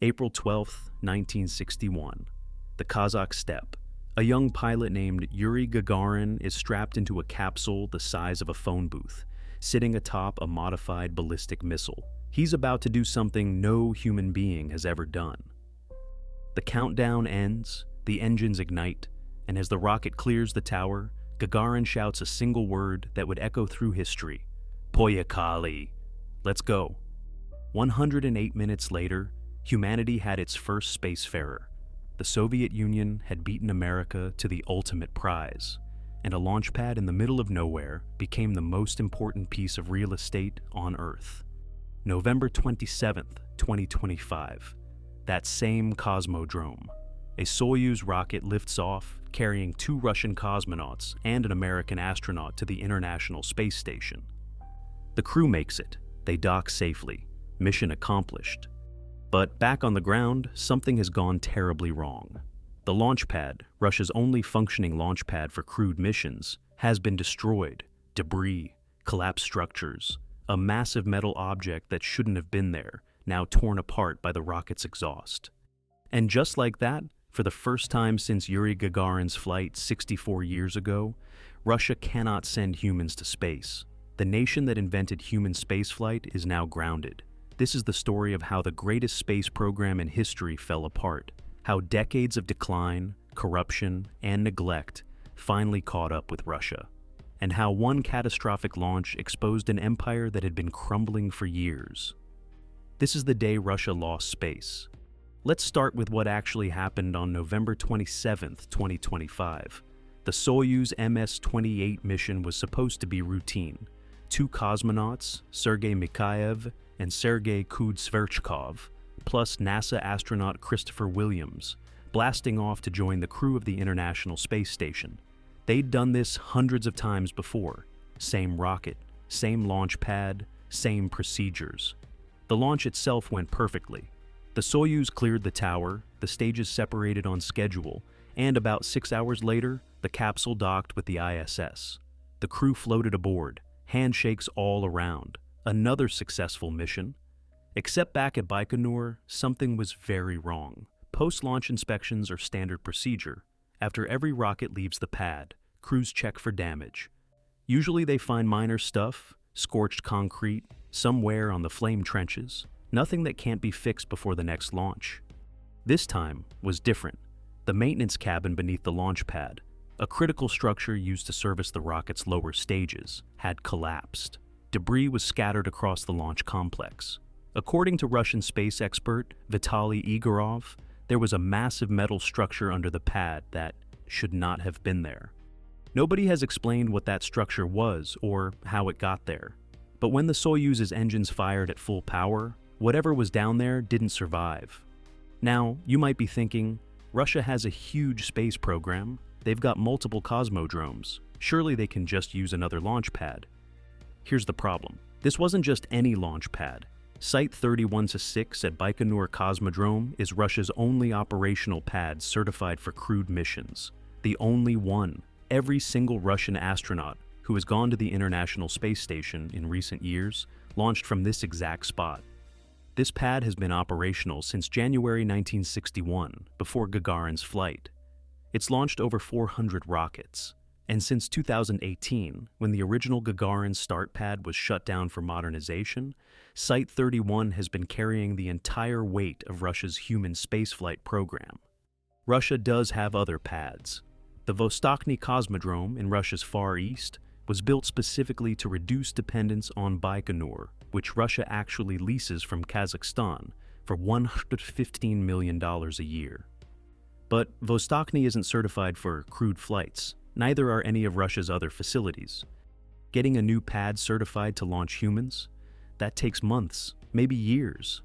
April 12, 1961. The Kazakh steppe. A young pilot named Yuri Gagarin is strapped into a capsule the size of a phone booth, sitting atop a modified ballistic missile. He's about to do something no human being has ever done. The countdown ends, the engines ignite, and as the rocket clears the tower, Gagarin shouts a single word that would echo through history. Poyakali. Let's go. 108 minutes later, humanity had its first spacefarer. The Soviet Union had beaten America to the ultimate prize, and a launch pad in the middle of nowhere became the most important piece of real estate on Earth. November 27th, 2025. That same Cosmodrome. A Soyuz rocket lifts off, carrying 2 Russian cosmonauts and an American astronaut to the International Space Station. The crew makes it. They dock safely. Mission accomplished. But back on the ground, something has gone terribly wrong. The Launchpad, Russia's only functioning launch pad for crewed missions, has been destroyed. Debris, collapsed structures, a massive metal object that shouldn't have been there, now torn apart by the rocket's exhaust. And just like that, for the first time since Yuri Gagarin's flight 64 years ago, Russia cannot send humans to space. The nation that invented human spaceflight is now grounded. This is the story of how the greatest space program in history fell apart, how decades of decline, corruption, and neglect finally caught up with Russia, and how one catastrophic launch exposed an empire that had been crumbling for years. This is the day Russia lost space. Let's start with what actually happened on November 27th, 2025. The Soyuz MS-28 mission was supposed to be routine. 2 cosmonauts, Sergei Mikhaev and Sergei Kudzverchkov, plus NASA astronaut Christopher Williams, blasting off to join the crew of the International Space Station. They'd done this hundreds of times before. Same rocket, same launch pad, same procedures. The launch itself went perfectly. The Soyuz cleared the tower, the stages separated on schedule, and about 6 hours later, the capsule docked with the ISS. The crew floated aboard, handshakes all around. Another successful mission. Except back at Baikonur, something was very wrong. Post-launch inspections are standard procedure. After every rocket leaves the pad, crews check for damage. Usually they find minor stuff, scorched concrete, some wear on the flame trenches, nothing that can't be fixed before the next launch. This time was different. The maintenance cabin beneath the launch pad, a critical structure used to service the rocket's lower stages, had collapsed. Debris was scattered across the launch complex. According to Russian space expert Vitaly Igorov, there was a massive metal structure under the pad that should not have been there. Nobody has explained what that structure was or how it got there. But when the Soyuz's engines fired at full power, whatever was down there didn't survive. Now, you might be thinking, Russia has a huge space program. They've got multiple cosmodromes. Surely they can just use another launch pad. Here's the problem. This wasn't just any launch pad. Site 31-6 at Baikonur Cosmodrome is Russia's only operational pad certified for crewed missions. The only one. Every single Russian astronaut who has gone to the International Space Station in recent years launched from this exact spot. This pad has been operational since January 1961, before Gagarin's flight. It's launched over 400 rockets. And since 2018, when the original Gagarin start pad was shut down for modernization, Site 31 has been carrying the entire weight of Russia's human spaceflight program. Russia does have other pads. The Vostochny Cosmodrome in Russia's Far East was built specifically to reduce dependence on Baikonur, which Russia actually leases from Kazakhstan for $115 million a year. But Vostochny isn't certified for crewed flights. Neither are any of Russia's other facilities. Getting a new pad certified to launch humans? That takes months, maybe years.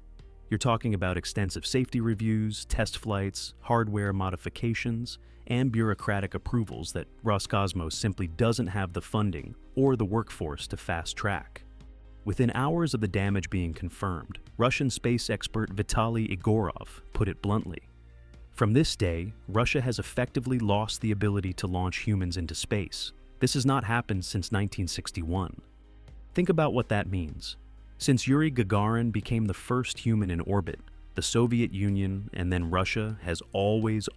You're talking about extensive safety reviews, test flights, hardware modifications, and bureaucratic approvals that Roscosmos simply doesn't have the funding or the workforce to fast-track. Within hours of the damage being confirmed, Russian space expert Vitaly Igorov put it bluntly. From this day, Russia has effectively lost the ability to launch humans into space. This has not happened since 1961. Think about what that means. Since Yuri Gagarin became the first human in orbit, The Soviet Union and then Russia has always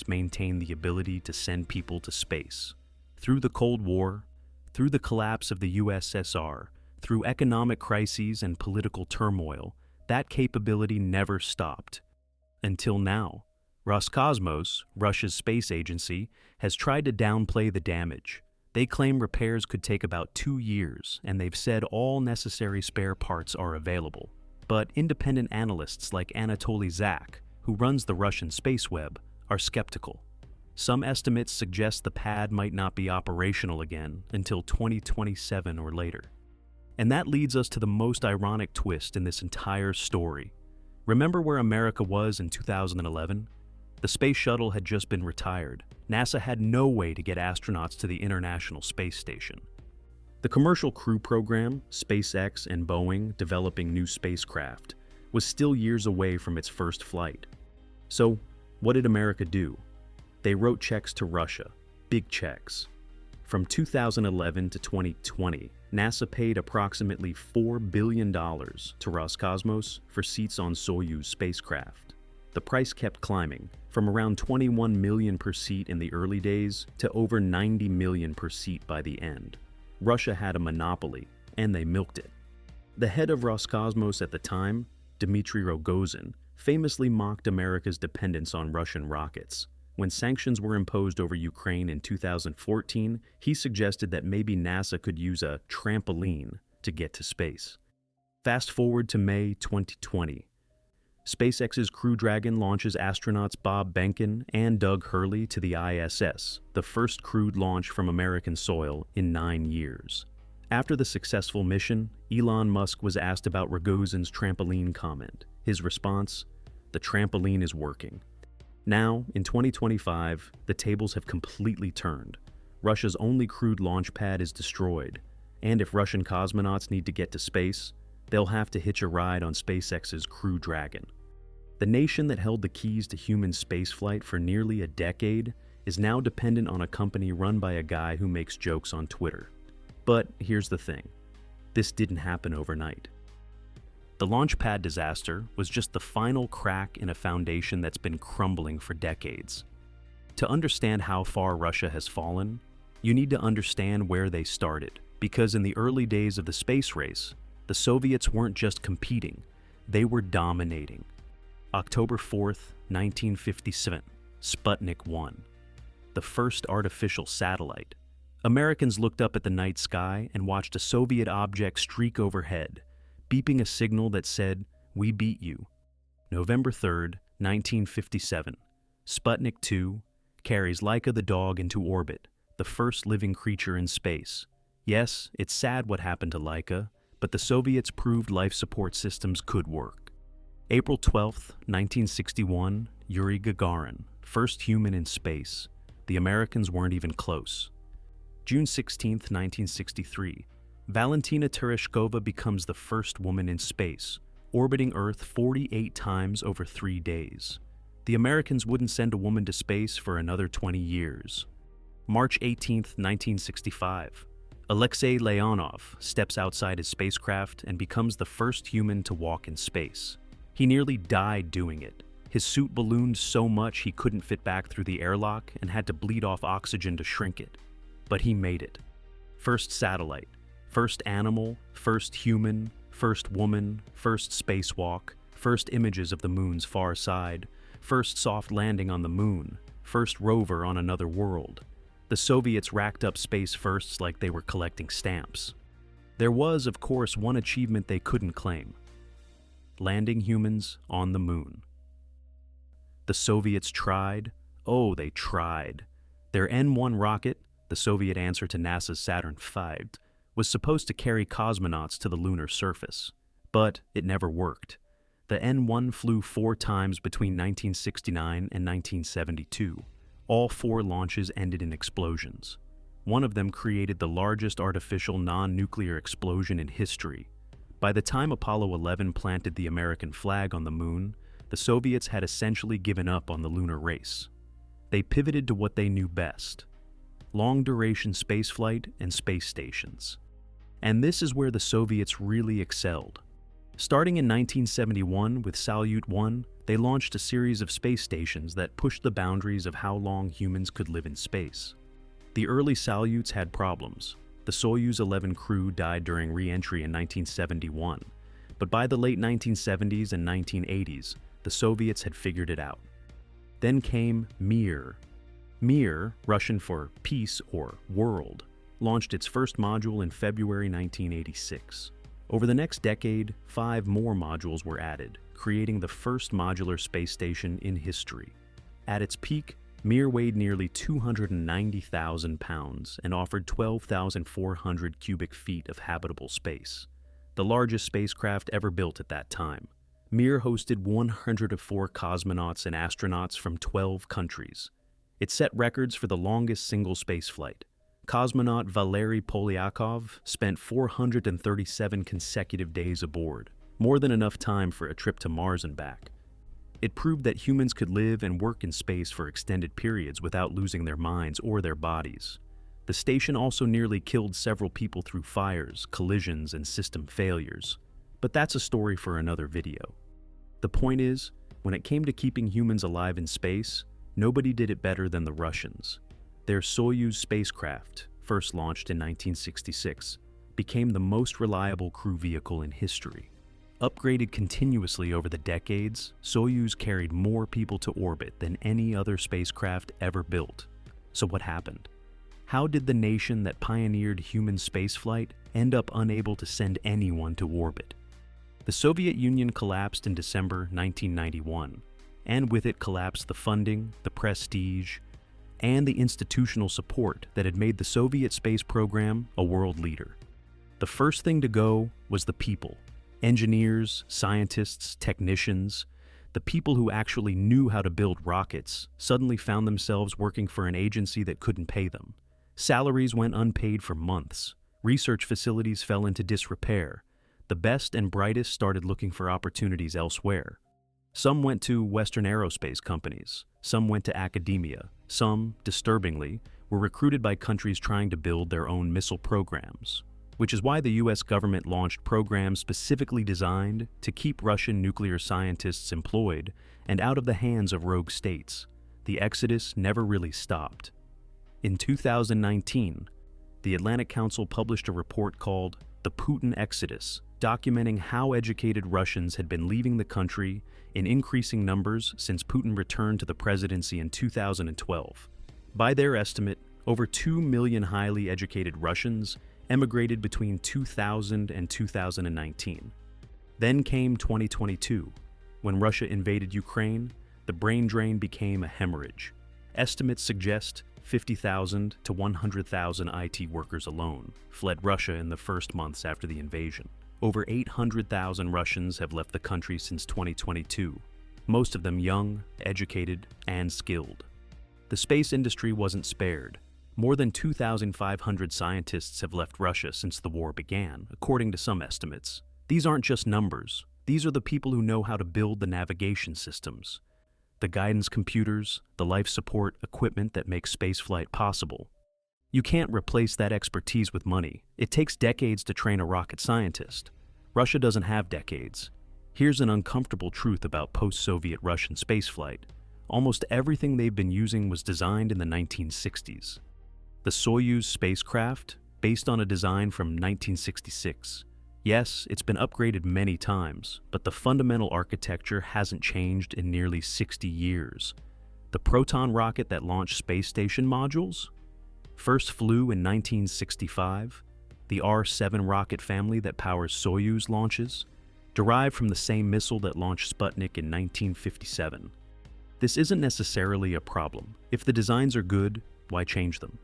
maintained the ability to send people to space. Through the Cold War, through the collapse of the USSR, through economic crises and political turmoil, that capability never stopped. Until now, Roscosmos, Russia's space agency, has tried to downplay the damage. They claim repairs could take about 2 years, and they've said all necessary spare parts are available. But independent analysts like Anatoly Zak, who runs the Russian space web, are skeptical. Some estimates suggest the pad might not be operational again until 2027 or later. And that leads us to the most ironic twist in this entire story. Remember where America was in 2011? The space shuttle had just been retired. NASA had no way to get astronauts to the International Space Station. The Commercial Crew Program, SpaceX and Boeing developing new spacecraft, was still years away from its first flight. So, what did America do? They wrote checks to Russia, big checks. From 2011 to 2020, NASA paid approximately $4 billion to Roscosmos for seats on Soyuz spacecraft. The price kept climbing, from around $21 million per seat in the early days to over $90 million per seat by the end. Russia had a monopoly, and they milked it. The head of Roscosmos at the time, Dmitry Rogozin, famously mocked America's dependence on Russian rockets. When sanctions were imposed over Ukraine in 2014, he suggested that maybe NASA could use a trampoline to get to space. Fast forward to May 2020. SpaceX's Crew Dragon launches astronauts Bob Behnken and Doug Hurley to the ISS, the first crewed launch from American soil in 9 years. After the successful mission, Elon Musk was asked about Rogozin's trampoline comment. His response: "The trampoline is working." Now, in 2025, the tables have completely turned. Russia's only crewed Launchpad is destroyed, and if Russian cosmonauts need to get to space, they'll have to hitch a ride on SpaceX's Crew Dragon. The nation that held the keys to human spaceflight for nearly a decade is now dependent on a company run by a guy who makes jokes on Twitter. But here's the thing: this didn't happen overnight. The Launchpad disaster was just the final crack in a foundation that's been crumbling for decades. To understand how far Russia has fallen, you need to understand where they started, because in the early days of the space race, the Soviets weren't just competing, they were dominating. October 4th, 1957, Sputnik 1. The first artificial satellite. Americans looked up at the night sky and watched a Soviet object streak overhead, beeping a signal that said, "We beat you." November 3rd, 1957, Sputnik 2 carries Laika the dog into orbit, the first living creature in space. Yes, it's sad what happened to Laika, but the Soviets proved life support systems could work. April 12, 1961, Yuri Gagarin, first human in space. The Americans weren't even close. June 16, 1963, Valentina Tereshkova becomes the first woman in space, orbiting Earth 48 times over 3 days. The Americans wouldn't send a woman to space for another 20 years. March 18, 1965, Alexei Leonov steps outside his spacecraft and becomes the first human to walk in space. He nearly died doing it. His suit ballooned so much he couldn't fit back through the airlock and had to bleed off oxygen to shrink it. But he made it. First satellite, first animal, first human, first woman, first spacewalk, first images of the moon's far side, first soft landing on the moon, first rover on another world. The Soviets racked up space firsts like they were collecting stamps. There was, of course, one achievement they couldn't claim: landing humans on the moon. The Soviets tried. Oh, they tried. Their N-1 rocket, the Soviet answer to NASA's Saturn V, was supposed to carry cosmonauts to the lunar surface, but it never worked. The N-1 flew 4 times between 1969 and 1972. All 4 launches ended in explosions. One of them created the largest artificial non-nuclear explosion in history. By the time Apollo 11 planted the American flag on the moon, the Soviets had essentially given up on the lunar race. They pivoted to what they knew best: long-duration spaceflight and space stations. And this is where the Soviets really excelled. Starting in 1971 with Salyut 1, they launched a series of space stations that pushed the boundaries of how long humans could live in space. The early Salyuts had problems. The Soyuz 11 crew died during re-entry in 1971, but by the late 1970s and 1980s, the Soviets had figured it out. Then came Mir. Mir, Russian for peace or world, launched its first module in February 1986. Over the next decade, 5 more modules were added, creating the first modular space station in history. At its peak, Mir weighed nearly 290,000 pounds and offered 12,400 cubic feet of habitable space, the largest spacecraft ever built at that time. Mir hosted 104 cosmonauts and astronauts from 12 countries. It set records for the longest single spaceflight. Cosmonaut Valery Polyakov spent 437 consecutive days aboard, more than enough time for a trip to Mars and back. It proved that humans could live and work in space for extended periods without losing their minds or their bodies. The station also nearly killed several people through fires, collisions, and system failures. But that's a story for another video. The point is, when it came to keeping humans alive in space, nobody did it better than the Russians. Their Soyuz spacecraft, first launched in 1966, became the most reliable crew vehicle in history. Upgraded continuously over the decades, Soyuz carried more people to orbit than any other spacecraft ever built. So what happened? How did the nation that pioneered human spaceflight end up unable to send anyone to orbit? The Soviet Union collapsed in December 1991, and with it collapsed the funding, the prestige, and the institutional support that had made the Soviet space program a world leader. The first thing to go was the people. Engineers, scientists, technicians, the people who actually knew how to build rockets suddenly found themselves working for an agency that couldn't pay them. Salaries went unpaid for months. Research facilities fell into disrepair. The best and brightest started looking for opportunities elsewhere. Some went to Western aerospace companies. Some went to academia. Some, disturbingly, were recruited by countries trying to build their own missile programs, which is why the US government launched programs specifically designed to keep Russian nuclear scientists employed and out of the hands of rogue states. The exodus never really stopped. In 2019, the Atlantic Council published a report called The Putin Exodus, documenting how educated Russians had been leaving the country in increasing numbers since Putin returned to the presidency in 2012. By their estimate, over 2 million highly educated Russians emigrated between 2000 and 2019. Then came 2022. When Russia invaded Ukraine, the brain drain became a hemorrhage. Estimates suggest 50,000 to 100,000 IT workers alone fled Russia in the first months after the invasion. Over 800,000 Russians have left the country since 2022, most of them young, educated, and skilled. The space industry wasn't spared. More than 2,500 scientists have left Russia since the war began, according to some estimates. These aren't just numbers. These are the people who know how to build the navigation systems, the guidance computers, the life support equipment that makes spaceflight possible. You can't replace that expertise with money. It takes decades to train a rocket scientist. Russia doesn't have decades. Here's an uncomfortable truth about post-Soviet Russian spaceflight. Almost everything they've been using was designed in the 1960s. The Soyuz spacecraft, based on a design from 1966. Yes, it's been upgraded many times, but the fundamental architecture hasn't changed in nearly 60 years. The Proton rocket that launched space station modules first flew in 1965. The R-7 rocket family that powers Soyuz launches derived from the same missile that launched Sputnik in 1957. This isn't necessarily a problem. If the designs are good, why change them?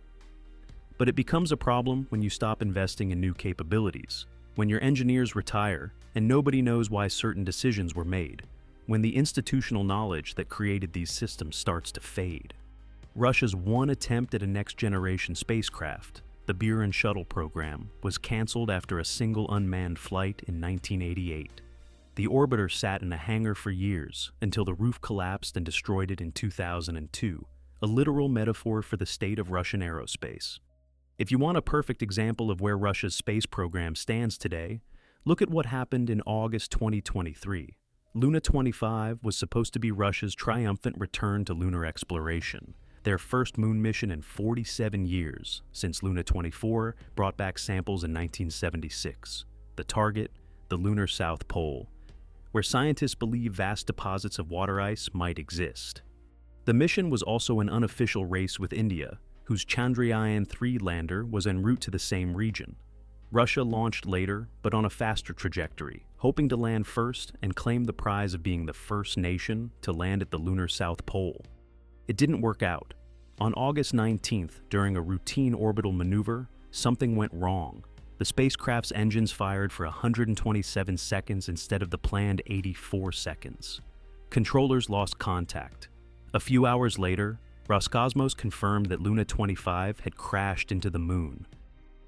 But it becomes a problem when you stop investing in new capabilities, when your engineers retire and nobody knows why certain decisions were made, when the institutional knowledge that created these systems starts to fade. Russia's one attempt at a next-generation spacecraft, the Buran shuttle program, was canceled after a single unmanned flight in 1988. The orbiter sat in a hangar for years until the roof collapsed and destroyed it in 2002, a literal metaphor for the state of Russian aerospace. If you want a perfect example of where Russia's space program stands today, Look at what happened in August 2023. Luna 25 was supposed to be Russia's triumphant return to lunar exploration, their first moon mission in 47 years, since Luna 24 brought back samples in 1976. The target, the lunar South Pole, where scientists believe vast deposits of water ice might exist. The mission was also an unofficial race with India, whose Chandrayaan-3 lander was en route to the same region. Russia launched later, but on a faster trajectory, hoping to land first and claim the prize of being the first nation to land at the lunar South Pole. It didn't work out. On August 19th, during a routine orbital maneuver, something went wrong. The spacecraft's engines fired for 127 seconds instead of the planned 84 seconds. Controllers lost contact. A few hours later, Roscosmos confirmed that Luna 25 had crashed into the moon.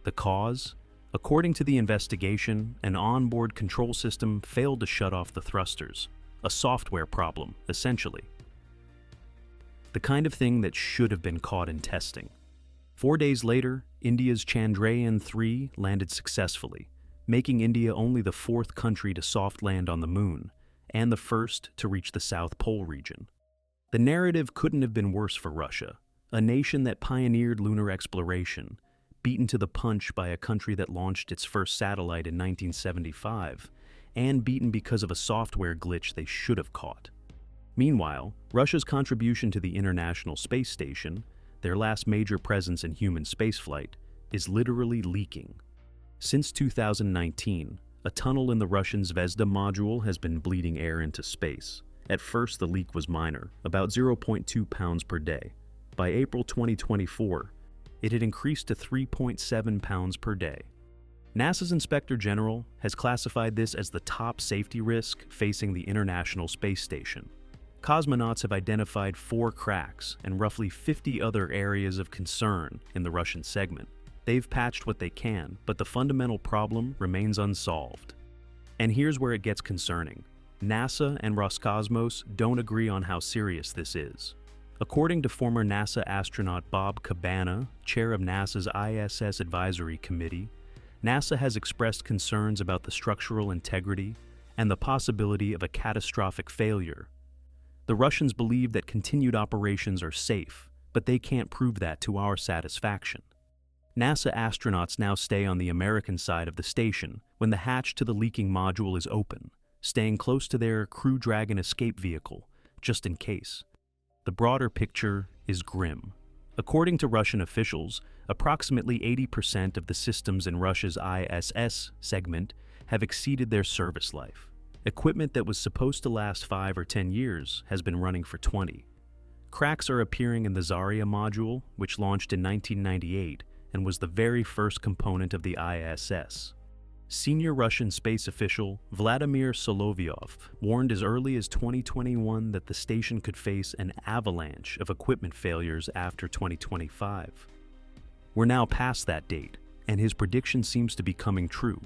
The cause? According to the investigation, an onboard control system failed to shut off the thrusters. A software problem, essentially. The kind of thing that should have been caught in testing. 4 days later, India's Chandrayaan-3 landed successfully, making India only the 4th country to soft land on the moon, and the first to reach the South Pole region. The narrative couldn't have been worse for Russia, a nation that pioneered lunar exploration, beaten to the punch by a country that launched its first satellite in 1975, and beaten because of a software glitch they should have caught. Meanwhile, Russia's contribution to the International Space Station, their last major presence in human spaceflight, is literally leaking. Since 2019, a tunnel in the Russian Zvezda module has been bleeding air into space. At first, the leak was minor, about 0.2 pounds per day. By April 2024, it had increased to 3.7 pounds per day. NASA's Inspector General has classified this as the top safety risk facing the International Space Station. Cosmonauts have identified 4 cracks and roughly 50 other areas of concern in the Russian segment. They've patched what they can, but the fundamental problem remains unsolved. And here's where it gets concerning. NASA and Roscosmos don't agree on how serious this is. According to former NASA astronaut Bob Cabana, chair of NASA's ISS Advisory Committee, NASA has expressed concerns about the structural integrity and the possibility of a catastrophic failure. The Russians believe that continued operations are safe, but they can't prove that to our satisfaction. NASA astronauts now stay on the American side of the station when the hatch to the leaking module is open, staying close to their Crew Dragon escape vehicle, just in case. The broader picture is grim. According to Russian officials, approximately 80% of the systems in Russia's ISS segment have exceeded their service life. Equipment that was supposed to last 5 or 10 years has been running for 20. Cracks are appearing in the Zarya module, which launched in 1998 and was the very first component of the ISS. Senior Russian space official Vladimir Solovyov warned as early as 2021 that the station could face an avalanche of equipment failures after 2025. We're now past that date, and his prediction seems to be coming true.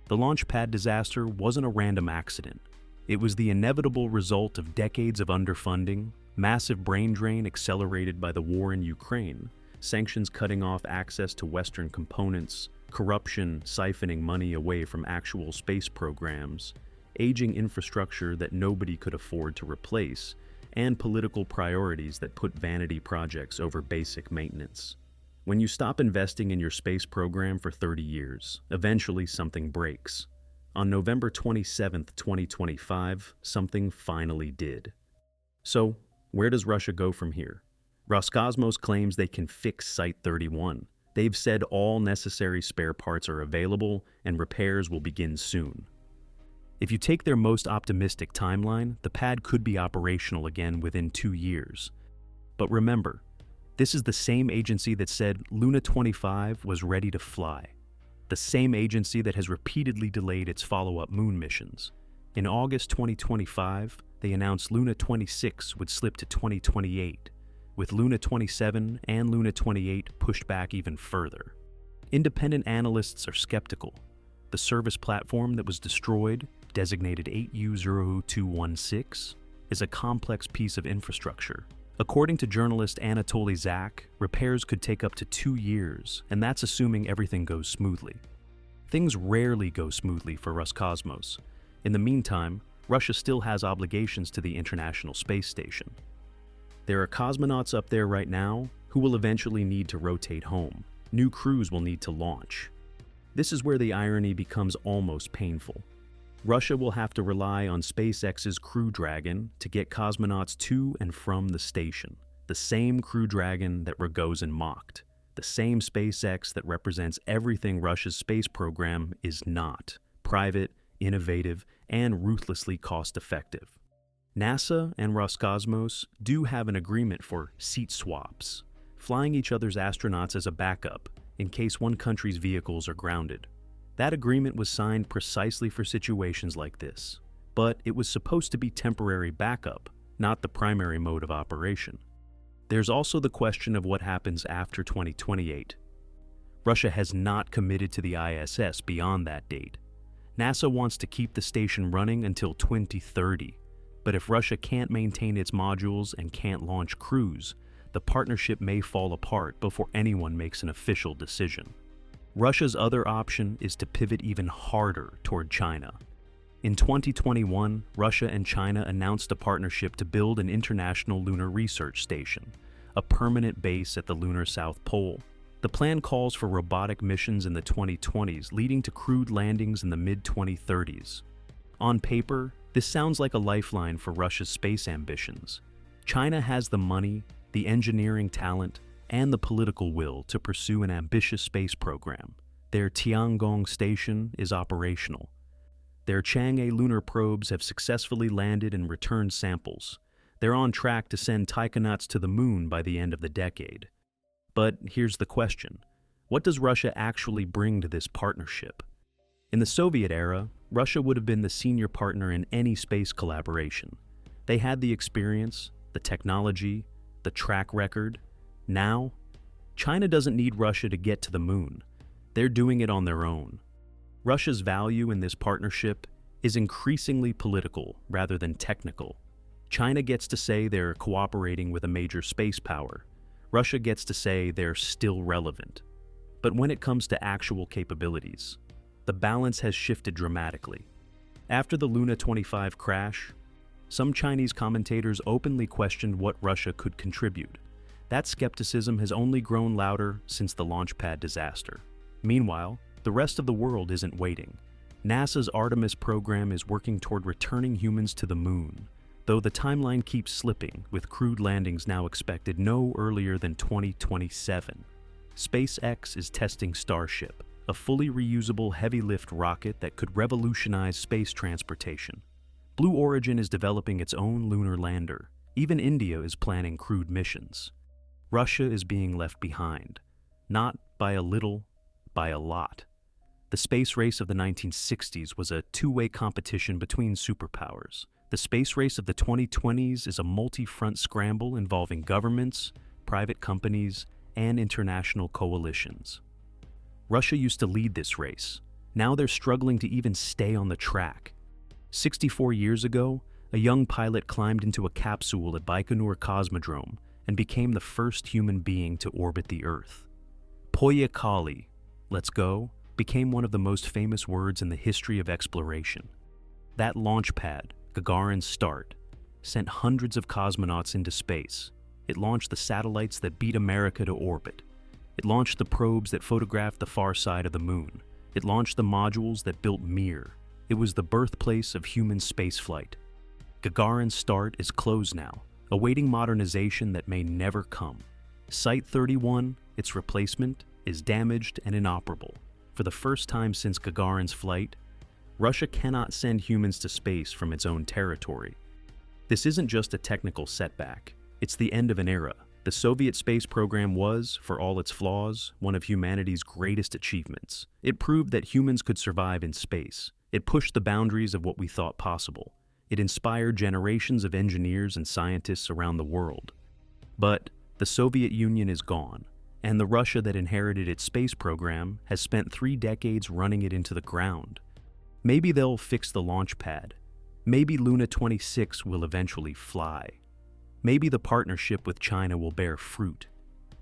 The Launchpad disaster wasn't a random accident. It was the inevitable result of decades of underfunding, massive brain drain accelerated by the war in Ukraine, sanctions cutting off access to Western components, corruption siphoning money away from actual space programs, aging infrastructure that nobody could afford to replace, and political priorities that put vanity projects over basic maintenance. When you stop investing in your space program for 30 years, eventually something breaks. On November 27, 2025, something finally did. So, where does Russia go from here? Roscosmos claims they can fix Site 31. They've said all necessary spare parts are available and repairs will begin soon. If you take their most optimistic timeline, the pad could be operational again within 2 years. But remember, this is the same agency that said Luna 25 was ready to fly. The same agency that has repeatedly delayed its follow-up moon missions. In August 2025, they announced Luna 26 would slip to 2028. With Luna 27 and Luna 28 pushed back even further. Independent analysts are skeptical. The service platform that was destroyed, designated 8U0216, is a complex piece of infrastructure. According to journalist Anatoly Zak, repairs could take up to 2 years, and that's assuming everything goes smoothly. things rarely go smoothly for Roscosmos. In the meantime, Russia still has obligations to the International Space Station. There are cosmonauts up there right now who will eventually need to rotate home. New crews will need to launch. This is where the irony becomes almost painful. Russia will have to rely on SpaceX's Crew Dragon to get cosmonauts to and from the station. The same Crew Dragon that Rogozin mocked. The same SpaceX that represents everything Russia's space program is not. Private, innovative, and ruthlessly cost-effective. NASA and Roscosmos do have an agreement for seat swaps, flying each other's astronauts as a backup in case one country's vehicles are grounded. That agreement was signed precisely for situations like this, but it was supposed to be temporary backup, not the primary mode of operation. There's also the question of what happens after 2028. Russia has not committed to the ISS beyond that date. NASA wants to keep the station running until 2030, but if Russia can't maintain its modules and can't launch crews, the partnership may fall apart before anyone makes an official decision. Russia's other option is to pivot even harder toward China. In 2021, Russia and China announced a partnership to build an international lunar research station, a permanent base at the lunar South Pole. The plan calls for robotic missions in the 2020s, leading to crewed landings in the mid-2030s. On paper, this sounds like a lifeline for Russia's space ambitions. China has the money, the engineering talent, and the political will to pursue an ambitious space program. Their Tiangong station is operational. Their Chang'e lunar probes have successfully landed and returned samples. They're on track to send taikonauts to the moon by the end of the decade. But here's the question. What does Russia actually bring to this partnership? In the Soviet era, Russia would have been the senior partner in any space collaboration. They had the experience, the technology, the track record. Now, China doesn't need Russia to get to the moon. They're doing it on their own. Russia's value in this partnership is increasingly political rather than technical. China gets to say they're cooperating with a major space power. Russia gets to say they're still relevant. But when it comes to actual capabilities, the balance has shifted dramatically. After the Luna 25 crash, some Chinese commentators openly questioned what Russia could contribute. That skepticism has only grown louder since the Launchpad disaster. Meanwhile, the rest of the world isn't waiting. NASA's Artemis program is working toward returning humans to the moon, though the timeline keeps slipping, with crewed landings now expected no earlier than 2027. SpaceX is testing Starship, a fully reusable heavy-lift rocket that could revolutionize space transportation. Blue Origin is developing its own lunar lander. Even India is planning crewed missions. Russia is being left behind, not by a little, by a lot. The space race of the 1960s was a two-way competition between superpowers. The space race of the 2020s is a multi-front scramble involving governments, private companies, and international coalitions. Russia used to lead this race. Now they're struggling to even stay on the track. 64 years ago, a young pilot climbed into a capsule at Baikonur Cosmodrome and became the first human being to orbit the Earth. Poyakali, let's go, became one of the most famous words in the history of exploration. That Launchpad, Gagarin's start, sent hundreds of cosmonauts into space. It launched the satellites that beat America to orbit. It launched the probes that photographed the far side of the moon. It launched the modules that built Mir. It was the birthplace of human spaceflight. Gagarin's start is closed now, awaiting modernization that may never come. Site 31, its replacement, is damaged and inoperable. For the first time since Gagarin's flight, Russia cannot send humans to space from its own territory. This isn't just a technical setback. It's the end of an era. The Soviet space program was, for all its flaws, one of humanity's greatest achievements. It proved that humans could survive in space. It pushed the boundaries of what we thought possible. It inspired generations of engineers and scientists around the world. But the Soviet Union is gone, and the Russia that inherited its space program has spent 3 decades running it into the ground. Maybe they'll fix the launch pad. Maybe Luna 26 will eventually fly. Maybe the partnership with China will bear fruit.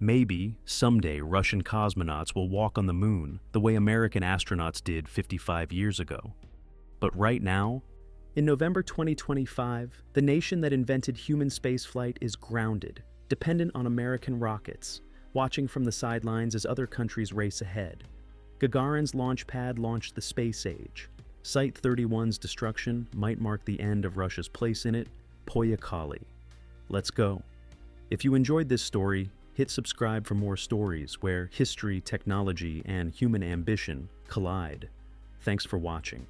Maybe, someday, Russian cosmonauts will walk on the moon the way American astronauts did 55 years ago. But right now, in November 2025, the nation that invented human spaceflight is grounded, dependent on American rockets, watching from the sidelines as other countries race ahead. Gagarin's Launchpad launched the space age. Site 31's destruction might mark the end of Russia's place in it. Poyakali. Let's go. If you enjoyed this story, hit subscribe for more stories where history, technology, and human ambition collide. Thanks for watching.